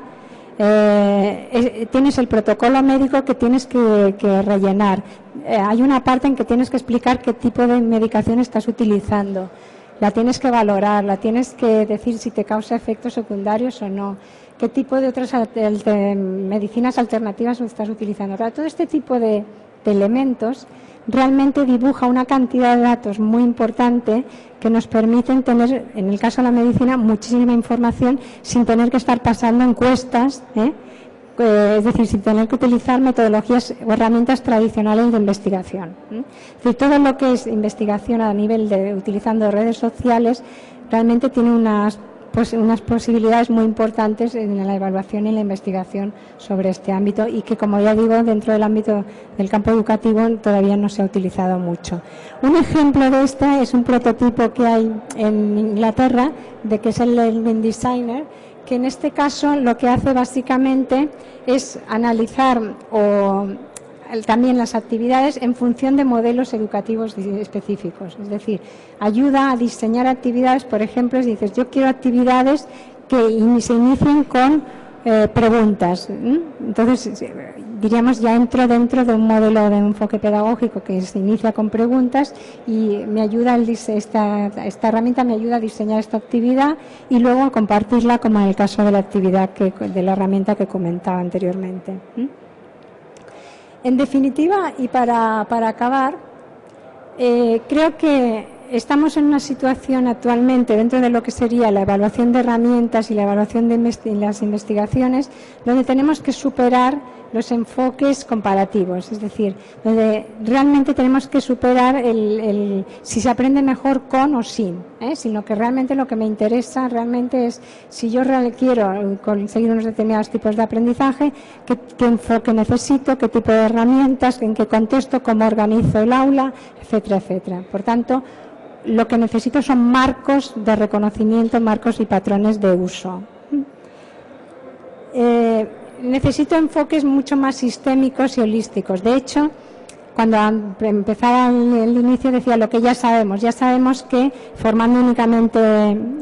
tienes el protocolo médico que tienes que rellenar. Hay una parte en que tienes que explicar qué tipo de medicación estás utilizando. La tienes que valorar, la tienes que decir si te causa efectos secundarios o no, qué tipo de otras medicinas alternativas estás utilizando. Todo este tipo de elementos realmente dibuja una cantidad de datos muy importante que nos permiten tener, en el caso de la medicina, muchísima información sin tener que estar pasando encuestas, es decir, sin tener que utilizar metodologías o herramientas tradicionales de investigación. Es decir, todo lo que es investigación a nivel de utilizando redes sociales realmente tiene unas posibilidades muy importantes en la evaluación y la investigación sobre este ámbito y que, como ya digo, dentro del ámbito del campo educativo todavía no se ha utilizado mucho. Un ejemplo de esta es un prototipo que hay en Inglaterra, que es el Learning Designer, que en este caso lo que hace básicamente es analizar también las actividades en función de modelos educativos específicos. Es decir, ayuda a diseñar actividades, por ejemplo, si dices, yo quiero actividades que se inicien con preguntas. Entonces, diríamos, ya entro dentro de un modelo de enfoque pedagógico que se inicia con preguntas y me ayuda esta herramienta me ayuda a diseñar esta actividad y luego a compartirla, como en el caso de la actividad de la herramienta que comentaba anteriormente. En definitiva, y para acabar, creo que estamos en una situación actualmente dentro de lo que sería la evaluación de herramientas y la evaluación de las investigaciones, donde tenemos que superar los enfoques comparativos, es decir, donde realmente tenemos que superar si se aprende mejor con o sin, sino que realmente lo que me interesa realmente es si yo quiero conseguir unos determinados tipos de aprendizaje, qué enfoque necesito, qué tipo de herramientas, en qué contexto, cómo organizo el aula, etcétera, etcétera. Por tanto, lo que necesito son marcos de reconocimiento, marcos y patrones de uso. Necesito enfoques mucho más sistémicos y holísticos. De hecho, cuando empezaba el inicio decía lo que ya sabemos que formando únicamente,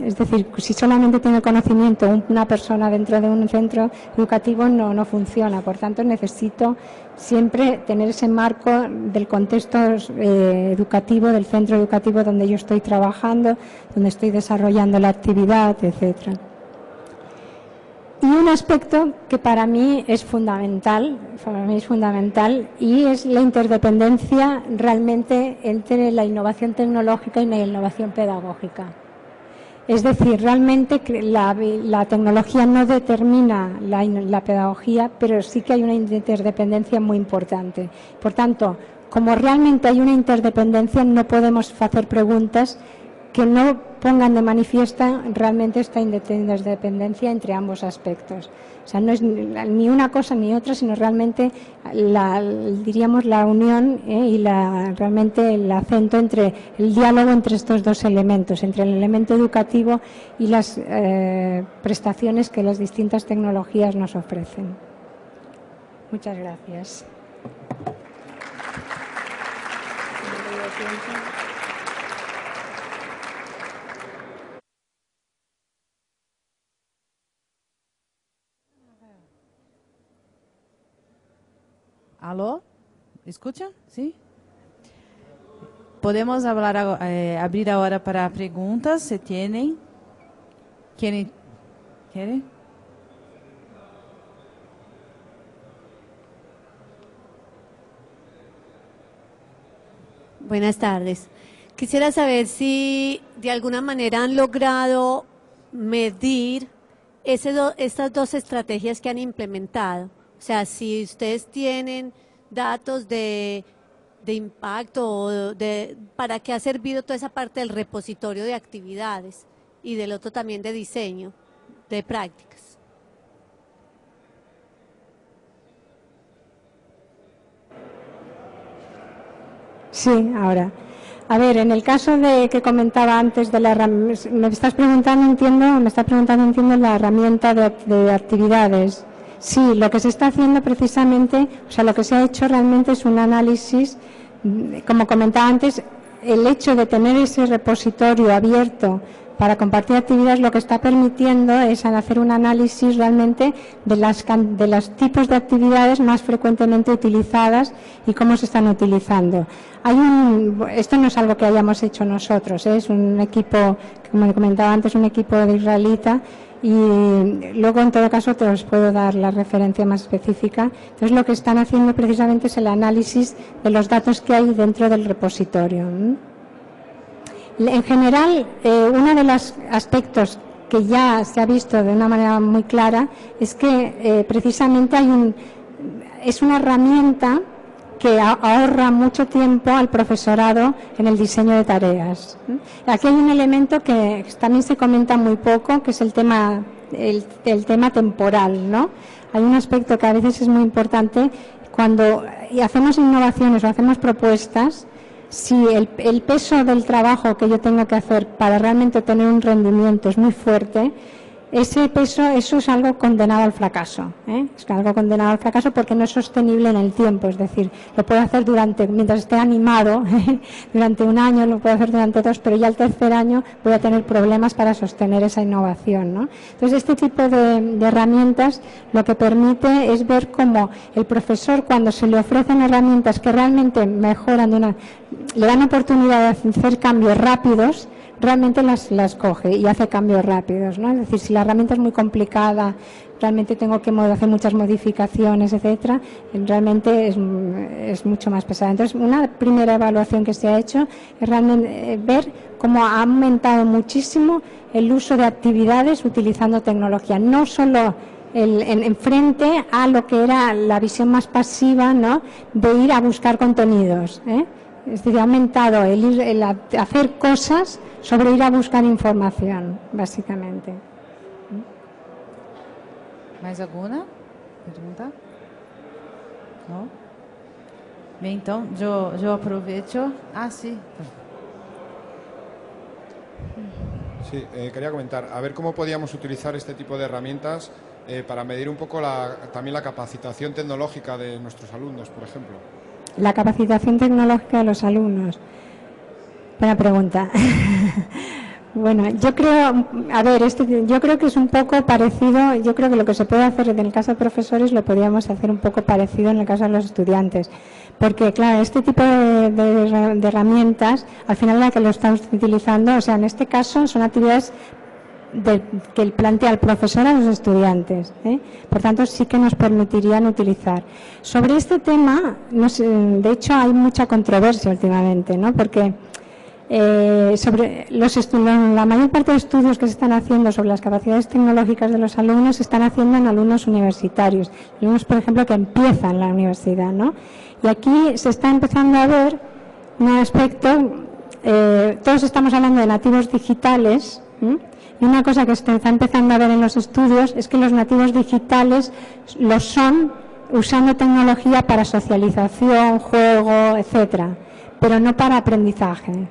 es decir, si solamente tiene conocimiento una persona dentro de un centro educativo no funciona. Por tanto, necesito siempre tener ese marco del contexto educativo, del centro educativo donde yo estoy trabajando, donde estoy desarrollando la actividad, etcétera. Y un aspecto que para mí es fundamental y es la interdependencia realmente entre la innovación tecnológica y la innovación pedagógica. Es decir, realmente la tecnología no determina la pedagogía, pero sí que hay una interdependencia muy importante. Por tanto, como realmente hay una interdependencia, no podemos hacer preguntas que no pongan de manifiesto realmente esta interdependencia entre ambos aspectos. O sea, no es ni una cosa ni otra, sino realmente diríamos la unión y realmente el acento entre el diálogo entre estos dos elementos, entre el elemento educativo y las prestaciones que las distintas tecnologías nos ofrecen. Muchas gracias. ¿Aló? ¿Escucha? ¿Sí? Podemos abrir ahora para preguntas, si tienen. ¿Quieren? Buenas tardes. Quisiera saber si de alguna manera han logrado medir estas dos estrategias que han implementado. O sea, si ustedes tienen datos de impacto o para qué ha servido toda esa parte del repositorio de actividades y del otro también de diseño de prácticas. Sí, ahora. A ver, en el caso de que comentaba antes de la herramienta, me está preguntando, entiendo, la herramienta de actividades. Sí, lo que se está haciendo precisamente, o sea, lo que se ha hecho realmente es un análisis, como comentaba antes, el hecho de tener ese repositorio abierto para compartir actividades lo que está permitiendo es hacer un análisis realmente de los tipos de actividades más frecuentemente utilizadas y cómo se están utilizando. Esto no es algo que hayamos hecho nosotros, es un equipo, como comentaba antes, un equipo de israelita. Y luego, en todo caso, te os puedo dar la referencia más específica. Entonces, lo que están haciendo precisamente es el análisis de los datos que hay dentro del repositorio. En general, uno de los aspectos que ya se ha visto de una manera muy clara es que precisamente es una herramienta que ahorra mucho tiempo al profesorado en el diseño de tareas. Aquí hay un elemento que también se comenta muy poco, que es el tema temporal, ¿no? Hay un aspecto que a veces es muy importante cuando hacemos innovaciones o hacemos propuestas. Si el peso del trabajo que yo tengo que hacer para realmente tener un rendimiento es muy fuerte, ese peso, eso es algo condenado al fracaso, es algo condenado al fracaso porque no es sostenible en el tiempo, es decir, lo puedo hacer mientras esté animado, durante un año, lo puedo hacer durante 2, pero ya el tercer año voy a tener problemas para sostener esa innovación, ¿no? Entonces, este tipo de herramientas lo que permite es ver cómo el profesor, cuando se le ofrecen herramientas que realmente mejoran, le dan oportunidad de hacer cambios rápidos, realmente las coge y hace cambios rápidos, ¿no? Es decir, si la herramienta es muy complicada, realmente tengo que hacer muchas modificaciones, etcétera, realmente es mucho más pesada. Entonces, una primera evaluación que se ha hecho es realmente ver cómo ha aumentado muchísimo el uso de actividades utilizando tecnología, no solo en frente a lo que era la visión más pasiva, ¿no?, de ir a buscar contenidos, ¿eh? Es decir, ha aumentado el hacer cosas sobre ir a buscar información, básicamente. Mais alguna pergunta? Não? Bem, então, eu aproveito. Ah, sí. Sí, quería comentar, a ver cómo podíamos utilizar este tipo de herramientas para medir un poco también la capacitación tecnológica de nuestros alumnos, por ejemplo. La capacitación tecnológica de los alumnos. Buena pregunta. Bueno, yo creo, a ver, yo creo que es un poco parecido, yo creo que lo que se puede hacer en el caso de profesores lo podríamos hacer un poco parecido en el caso de los estudiantes. Porque, claro, este tipo de herramientas, al final la que lo estamos utilizando, o sea, en este caso son actividades que plantea el profesor a los estudiantes, ¿eh? Por tanto, sí que nos permitirían utilizar. Sobre este tema, no sé, de hecho, hay mucha controversia últimamente, ¿no? Porque sobre la mayor parte de estudios que se están haciendo sobre las capacidades tecnológicas de los alumnos se están haciendo en alumnos universitarios, alumnos, por ejemplo, que empiezan la universidad, ¿no? Y aquí se está empezando a ver un aspecto, todos estamos hablando de nativos digitales, ¿eh? Y una cosa que se está empezando a ver en los estudios es que los nativos digitales lo son usando tecnología para socialización, juego, etcétera, pero no para aprendizaje.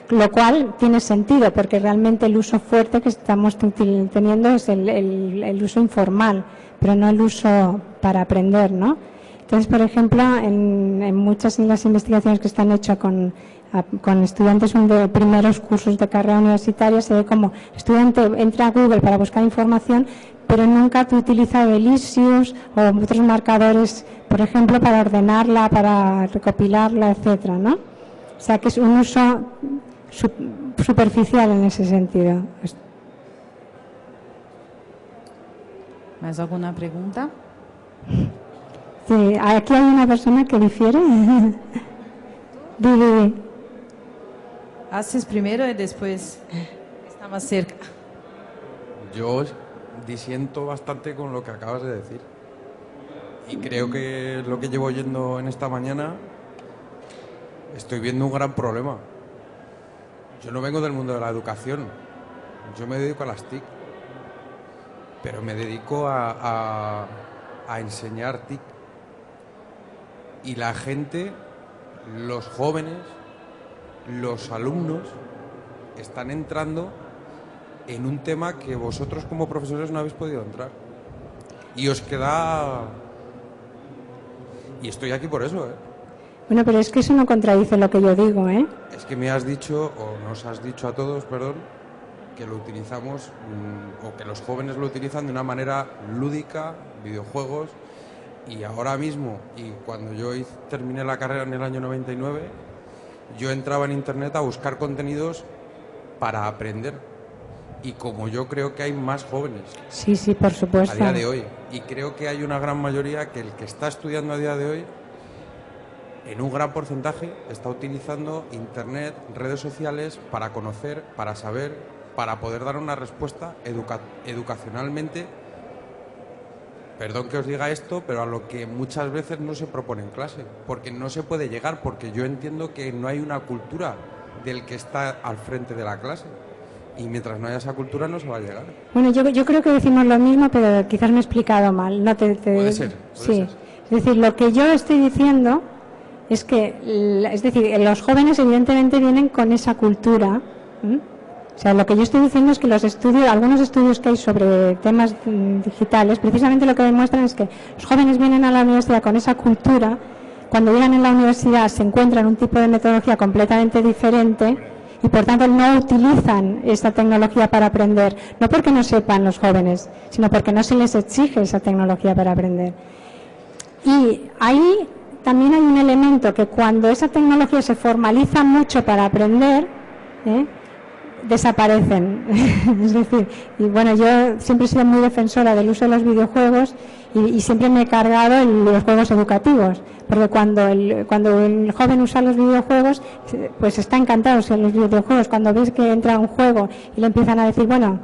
Lo cual tiene sentido, porque realmente el uso fuerte que estamos teniendo es el uso informal, pero no el uso para aprender, ¿no? Entonces, por ejemplo, en muchas de las investigaciones que están hechas con estudiantes de primeros cursos de carrera universitaria, se ve como el estudiante entra a Google para buscar información, pero nunca ha utilizado Elysius o otros marcadores, por ejemplo, para ordenarla, para recopilarla, etcétera, ¿no? O sea, que es un uso superficial en ese sentido. ¿Más alguna pregunta? Sí, aquí hay una persona que difiere. Didi. Haces primero y después está más cerca. Yo disiento bastante con lo que acabas de decir. Y creo que lo que llevo oyendo en esta mañana, estoy viendo un gran problema. Yo no vengo del mundo de la educación, yo me dedico a las TIC, pero me dedico a enseñar TIC. Y la gente, los jóvenes, los alumnos, están entrando en un tema que vosotros como profesores no habéis podido entrar. Y os queda... Y estoy aquí por eso, ¿eh? Bueno, pero es que eso no contradice lo que yo digo, ¿eh? Es que me has dicho, o nos has dicho a todos, perdón, que lo utilizamos, o que los jóvenes lo utilizan de una manera lúdica, videojuegos, y ahora mismo, y cuando yo terminé la carrera en el año 99, yo entraba en Internet a buscar contenidos para aprender. Y como yo creo que hay más jóvenes. Sí, sí, por supuesto. A día de hoy. Y creo que hay una gran mayoría que el que está estudiando a día de hoy, en un gran porcentaje, está utilizando Internet, redes sociales para conocer, para saber, para poder dar una respuesta educacionalmente, perdón que os diga esto, pero a lo que muchas veces no se propone en clase, porque no se puede llegar, porque yo entiendo que no hay una cultura del que está al frente de la clase. Y mientras no haya esa cultura no se va a llegar. Bueno, yo creo que decimos lo mismo, pero quizás me he explicado mal. No Puede ser. Sí. Es decir, lo que yo estoy diciendo es que, los jóvenes evidentemente vienen con esa cultura. O sea, lo que yo estoy diciendo es que algunos estudios que hay sobre temas digitales, precisamente lo que demuestran es que los jóvenes vienen a la universidad con esa cultura. Cuando llegan en la universidad se encuentran un tipo de metodología completamente diferente. Y por tanto no utilizan esta tecnología para aprender, no porque no sepan los jóvenes, sino porque no se les exige esa tecnología para aprender. Y ahí también hay un elemento que cuando esa tecnología se formaliza mucho para aprender, desaparecen. Es decir, y bueno, yo siempre he sido muy defensora del uso de los videojuegos y siempre me he cargado en los juegos educativos, porque cuando el joven usa los videojuegos, pues está encantado en los videojuegos. Cuando ves que entra a un juego y le empiezan a decir, bueno,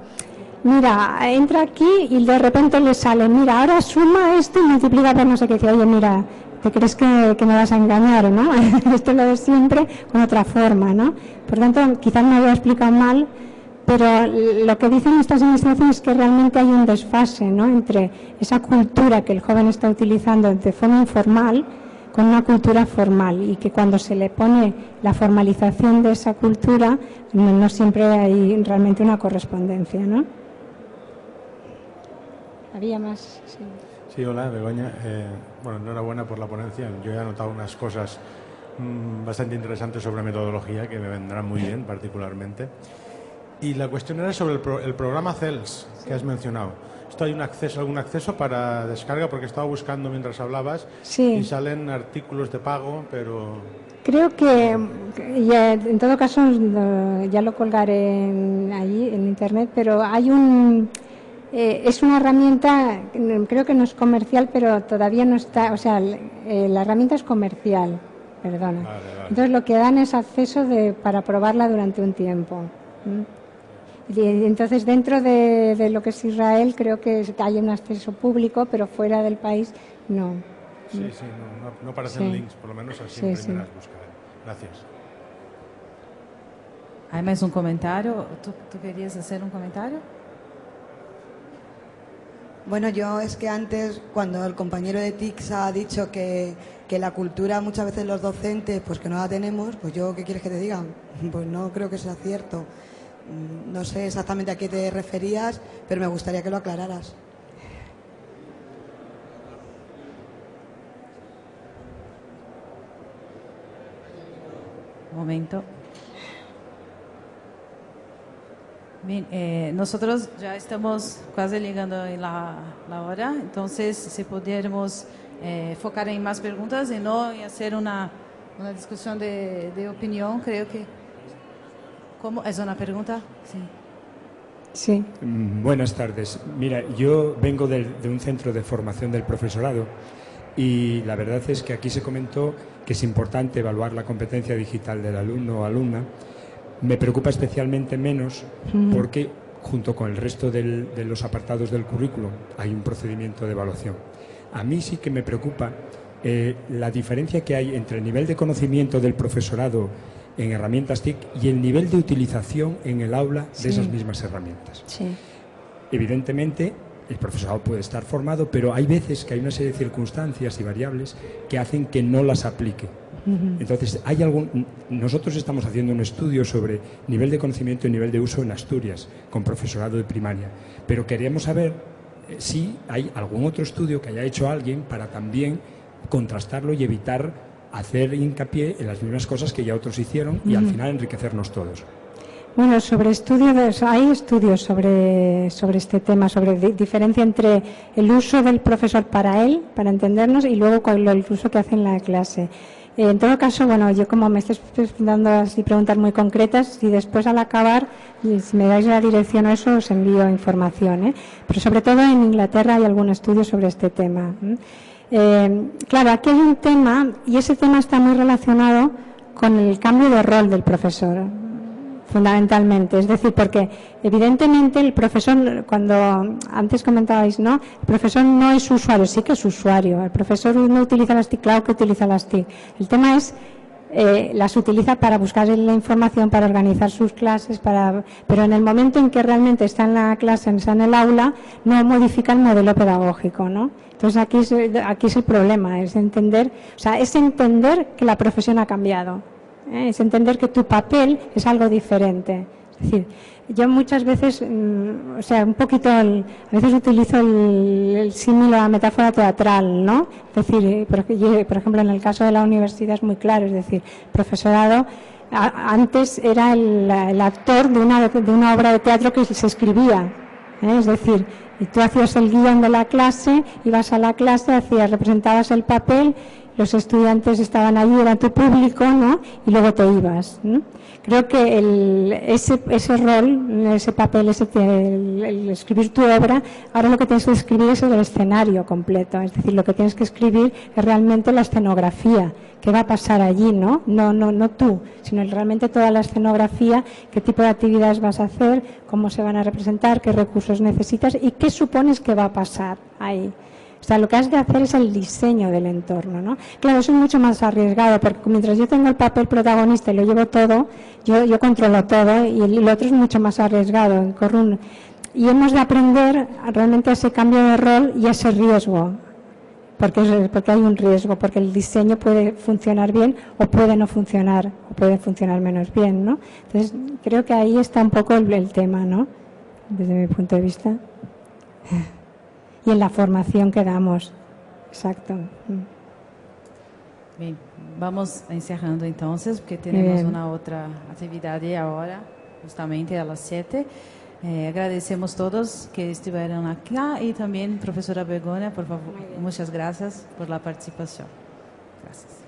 mira, entra aquí y de repente le sale, mira, ahora suma esto y multiplica por no sé qué. Dice, oye, mira, ¿te crees que me vas a engañar, no? Esto es lo de siempre con otra forma, ¿no? Por tanto, quizás me había explicado mal, pero lo que dicen estas investigaciones es que realmente hay un desfase, ¿no?, entre esa cultura que el joven está utilizando de forma informal con una cultura formal, y que cuando se le pone la formalización de esa cultura no siempre hay realmente una correspondencia, ¿no? ¿Había más? Sí. Sí, hola, Begoña. Bueno, enhorabuena por la ponencia. Yo he anotado unas cosas bastante interesantes sobre metodología que me vendrán muy bien, particularmente. Y la cuestión era sobre el programa CELS que has mencionado. ¿Esto hay algún acceso para descarga? Porque estaba buscando mientras hablabas, sí, y salen artículos de pago, pero... Creo que ya, en todo caso ya lo colgaré allí en internet, pero hay es una herramienta, creo que no es comercial, pero todavía no está, o sea, la herramienta es comercial, perdona. Vale. Entonces lo que dan es acceso para probarla durante un tiempo. Y entonces dentro de lo que es Israel creo que hay un acceso público, pero fuera del país no. Sí, no aparecen links, por lo menos así en primeras búsquedas. Gracias. ¿Hay más un comentario? ¿Tú querías hacer un comentario? Bueno, yo es que antes, cuando el compañero de TICS ha dicho que la cultura muchas veces los docentes, pues que no la tenemos, pues yo, ¿qué quieres que te diga? Pues no creo que sea cierto. No sé exactamente a qué te referías, pero me gustaría que lo aclararas. Un momento. Bien, nosotros ya estamos casi llegando en la hora, entonces si pudiéramos focar en más preguntas y no en hacer una discusión de opinión, creo que... ¿Cómo? ¿Es una pregunta? Sí. Sí. Buenas tardes. Mira, yo vengo de un centro de formación del profesorado y la verdad es que aquí se comentó que es importante evaluar la competencia digital del alumno o alumna. Me preocupa especialmente menos porque junto con el resto de los apartados del currículum hay un procedimiento de evaluación. A mí sí que me preocupa la diferencia que hay entre el nivel de conocimiento del profesorado en herramientas TIC y el nivel de utilización en el aula de esas mismas herramientas. Sí. Evidentemente, el profesorado puede estar formado, pero hay veces que hay una serie de circunstancias y variables que hacen que no las aplique. Entonces, nosotros estamos haciendo un estudio sobre nivel de conocimiento y nivel de uso en Asturias, con profesorado de primaria, pero queríamos saber si hay algún otro estudio que haya hecho alguien para también contrastarlo y evitar hacer hincapié en las mismas cosas que ya otros hicieron y al final enriquecernos todos. Bueno, hay estudios sobre este tema, sobre diferencia entre el uso del profesor para él, para entendernos, y luego el uso que hace en la clase. En todo caso, bueno, yo como me estés dando así preguntas muy concretas, y después al acabar, si me dais la dirección a eso, os envío información, Pero sobre todo en Inglaterra hay algún estudio sobre este tema. Claro, aquí hay un tema, y ese tema está muy relacionado con el cambio de rol del profesor, fundamentalmente. Es decir, porque evidentemente el profesor, cuando antes comentabais, ¿no?, el profesor no es usuario, sí que es usuario. El profesor no utiliza las TIC, claro que utiliza las TIC. El tema es, las utiliza para buscar la información, para organizar sus clases, pero en el momento en que realmente está en la clase, está en el aula, no modifica el modelo pedagógico, ¿no? Entonces aquí es el problema, es entender que la profesión ha cambiado, es entender que tu papel es algo diferente. Es decir, yo muchas veces, un poquito, a veces utilizo el símil o la metáfora teatral, ¿no? Es decir, por ejemplo, en el caso de la universidad es muy claro, es decir, profesorado antes era el actor de una obra de teatro que se escribía, es decir, y tú hacías el guión de la clase, ibas a la clase, representabas el papel los estudiantes estaban allí, era tu público, ¿no? Y luego te ibas, ¿no? Creo que ese rol, ese papel, el escribir tu obra, ahora lo que tienes que escribir es el escenario completo, es decir, lo que tienes que escribir es realmente la escenografía, qué va a pasar allí, ¿no? No tú, sino realmente toda la escenografía, qué tipo de actividades vas a hacer, cómo se van a representar, qué recursos necesitas y qué supones que va a pasar ahí. O sea, lo que has de hacer es el diseño del entorno, ¿no? Claro, eso es mucho más arriesgado, porque mientras yo tengo el papel protagonista y lo llevo todo, yo controlo todo, y el otro es mucho más arriesgado. Y hemos de aprender realmente ese cambio de rol y ese riesgo, porque hay un riesgo, porque el diseño puede funcionar bien o puede no funcionar, o puede funcionar menos bien, ¿no? Entonces, creo que ahí está un poco el tema, ¿no? Desde mi punto de vista. Y en la formación que damos. Exacto. Bem, vamos encerrando entonces, porque temos uma outra atividade agora, justamente às 7. Agradecemos todos que estiveram aqui e também, professora Begoña, por favor, muitas graças por la participação. Gracias.